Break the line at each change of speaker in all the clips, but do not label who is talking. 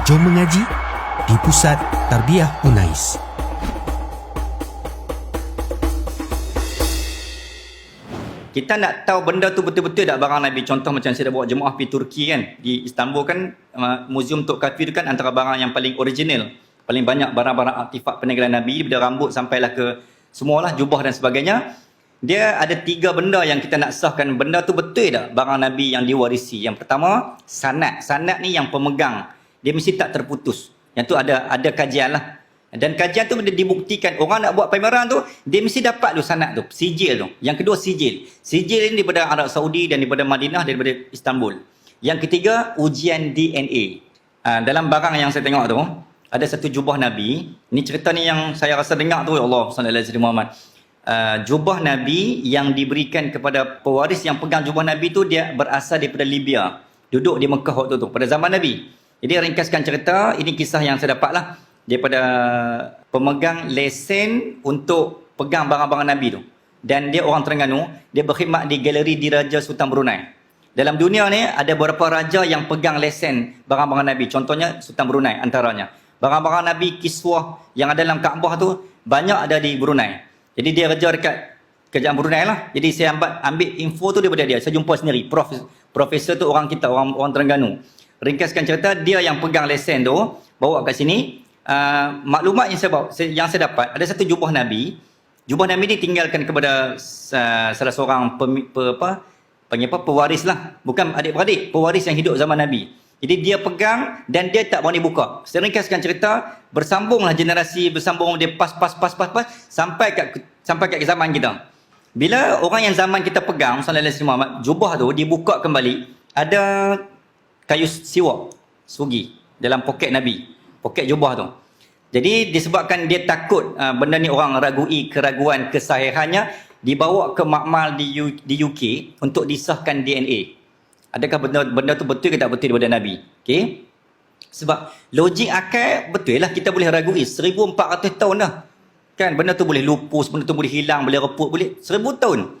Jom mengaji di Pusat Tarbiyah Unais.
Kita nak tahu benda tu betul-betul tak barang Nabi. Contoh macam saya dah bawa jemaah pergi Turki kan. Di Istanbul kan, Muzium Tok Kafir kan antara barang yang paling original. Paling banyak barang-barang artifak peninggalan Nabi. Daripada rambut sampailah ke semualah, jubah dan sebagainya. Dia ada 3 benda yang kita nak sahkan. Benda tu betul tak barang Nabi yang diwarisi. Yang pertama, sanad. Sanad ni yang pemegang. Dia mesti tak terputus. Yang tu ada kajian lah. Dan kajian tu dibuktikan orang nak buat pameran tu, dia mesti dapat tu sanad tu, sijil tu. Yang kedua sijil. Sijil ini daripada Arab Saudi dan daripada Madinah, daripada Istanbul. Yang ketiga ujian DNA. Dalam barang yang saya tengok tu, ada satu jubah Nabi. Ini cerita ni yang saya rasa dengar tu, ya Allah sallallahu alaihi Muhammad. Jubah Nabi yang diberikan kepada pewaris yang pegang jubah Nabi tu, dia berasal daripada Libya. Duduk di Mekah waktu tu, pada zaman Nabi. Jadi ringkaskan cerita, ini kisah yang saya dapat lah daripada pemegang lesen untuk pegang barang-barang Nabi tu. Dan dia orang Terengganu, dia berkhidmat di galeri Diraja Sultan Brunei. Dalam dunia ni ada beberapa raja yang pegang lesen barang-barang Nabi. Contohnya Sultan Brunei antaranya. Barang-barang Nabi, kiswah yang ada dalam Kaabah tu banyak ada di Brunei. Jadi dia kerja dekat kerajaan Brunei lah. Jadi saya ambil info tu daripada dia. Saya jumpa sendiri. Profesor tu orang kita, orang Terengganu. Ringkaskan cerita, dia yang pegang lesen tu, bawa kat sini. Maklumat yang saya dapat, ada satu jubah Nabi. Jubah Nabi ni tinggalkan kepada salah seorang pewaris lah. Bukan adik-beradik, pewaris yang hidup zaman Nabi. Jadi dia pegang dan dia tak berani buka. Saya ringkaskan cerita, bersambunglah generasi, bersambung dia pas sampai kat zaman kita. Bila orang yang zaman kita pegang, sallallahu alaihi wasallam, jubah tu dibuka kembali, ada kayu siwak, sugi dalam poket Nabi. Poket jubah tu. Jadi disebabkan dia takut benda ni orang ragui keraguan kesahihannya, dibawa ke makmal di UK untuk disahkan DNA. Adakah benda tu betul ke tak betul daripada Nabi? Okey. Sebab logik akal betul lah, kita boleh ragui 1400 tahun dah. Kan benda tu boleh lupus, benda tu boleh hilang, boleh reput, boleh 1000 tahun.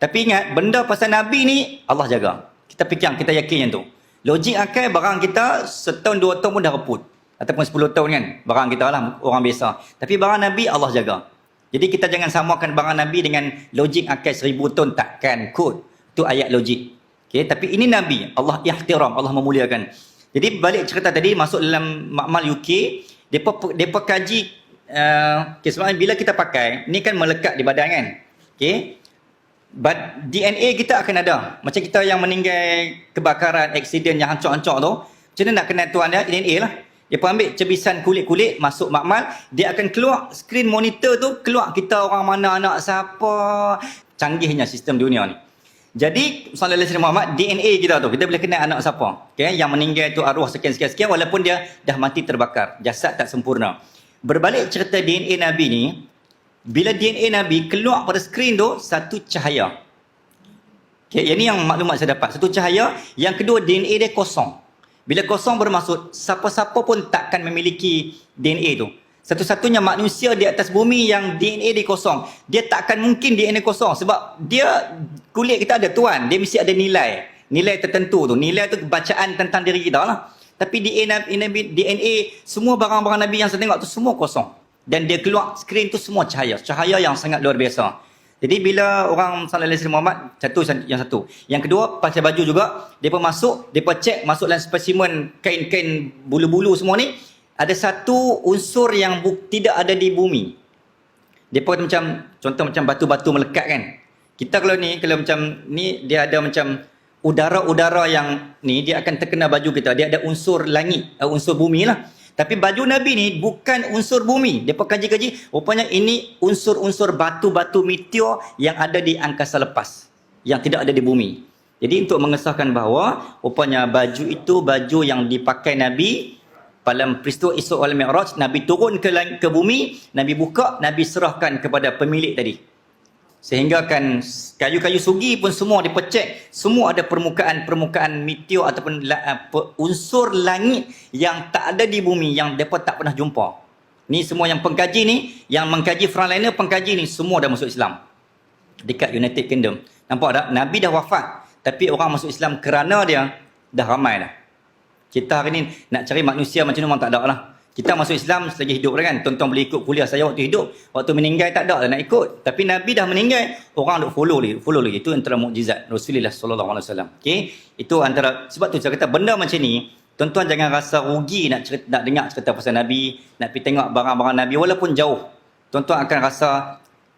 Tapi ingat, benda pasal Nabi ni Allah jaga. Kita fikir, kita yakin yang tu. Logik akal barang kita setahun 2 tahun pun dah reput. Ataupun 10 tahun kan, barang kita lah, orang biasa. Tapi barang Nabi Allah jaga. Jadi kita jangan samakan barang Nabi dengan logik akal 1000 tahun, takkan kot. Itu ayat logik. Okay, tapi ini Nabi, Allah ihtiram, Allah memuliakan. Jadi balik cerita tadi, masuk dalam makmal UK, mereka kaji, sebenarnya bila kita pakai, ni kan melekat di badan kan. Okay. But DNA kita akan ada. Macam kita yang meninggal kebakaran, aksiden yang hancur-hancur tu, macam mana nak kenal tuan dia? DNA lah. Dia pun ambil cebisan kulit-kulit, masuk makmal, dia akan keluar skrin monitor tu, keluar kita orang mana, anak siapa. Canggihnya sistem dunia ni. Jadi, sallallahu alaihi Muhammad, DNA kita tu, kita boleh kenal anak siapa. Okay? Yang meninggal tu arwah sekian-sekian, walaupun dia dah mati terbakar. Jasad tak sempurna. Berbalik cerita DNA Nabi ni, bila DNA Nabi keluar pada skrin tu, satu cahaya. Okay, yang ni yang maklumat saya dapat. Satu cahaya. Yang kedua, DNA dia kosong. Bila kosong bermaksud, siapa-siapa pun takkan memiliki DNA tu. Satu-satunya manusia di atas bumi yang DNA dia kosong. Dia takkan mungkin DNA kosong. Sebab dia, kulit kita ada tuan. Dia mesti ada nilai. Nilai tertentu tu. Nilai tu bacaan tentang diri kita lah. Tapi DNA, semua barang-barang Nabi yang saya tengok tu semua kosong. Dan dia keluar skrin tu semua cahaya. Cahaya yang sangat luar biasa. Jadi bila orang sallallahu alaihi Muhammad, yang satu. Yang kedua, pakai baju juga, depa masuk, depa cek masuk dalam spesimen kain-kain bulu-bulu semua ni, ada satu unsur yang tidak ada di bumi. Depa macam contoh macam batu-batu melekat kan. Kita kalau macam ni dia ada macam udara-udara yang ni dia akan terkena baju kita. Dia ada unsur langit, unsur bumi lah. Tapi baju Nabi ni bukan unsur bumi. Dia kaji-kaji, rupanya ini unsur-unsur batu-batu meteor yang ada di angkasa lepas. Yang tidak ada di bumi. Jadi untuk mengesahkan bahawa rupanya baju itu baju yang dipakai Nabi dalam peristiwa Isra wal Mi'raj. Nabi turun ke bumi, Nabi buka, Nabi serahkan kepada pemilik tadi. Sehingga kan kayu-kayu sugi pun semua dipecek, semua ada permukaan meteor ataupun unsur langit yang tak ada di bumi, yang mereka tak pernah jumpa. Ni semua yang pengkaji ni, yang mengkaji frontliner, pengkaji ni semua dah masuk Islam dekat United Kingdom. Nampak tak? Nabi dah wafat, tapi orang masuk Islam kerana dia dah ramai dah. Kita hari ni nak cari manusia macam ni memang tak ada lah. Kita masuk Islam selagi hidup dah kan. Tuan-tuan boleh ikut kuliah saya waktu hidup. Waktu meninggal tak ada lah nak ikut. Tapi Nabi dah meninggal, orang duk follow lagi. Itu antara mukjizat Rasulullah sallallahu alaihi wasallam. Okey. Itu antara, sebab tu saya kata benda macam ni, tuan-tuan jangan rasa rugi nak dengar cerita pasal Nabi, nak pergi tengok barang-barang Nabi walaupun jauh. Tuan-tuan akan rasa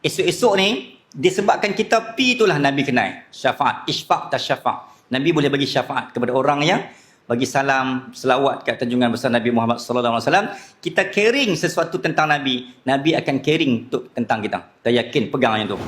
esok-esok ni disebabkan kita pi itulah Nabi kenal. Syafaat, isfaq tasyafa'. Nabi boleh bagi syafaat kepada orang yang bagi salam, selawat kat junjungan besar Nabi Muhammad sallallahu alaihi wasallam. Kita caring sesuatu tentang Nabi, Nabi akan caring tentang kita. Kita yakin, pegang yang tu.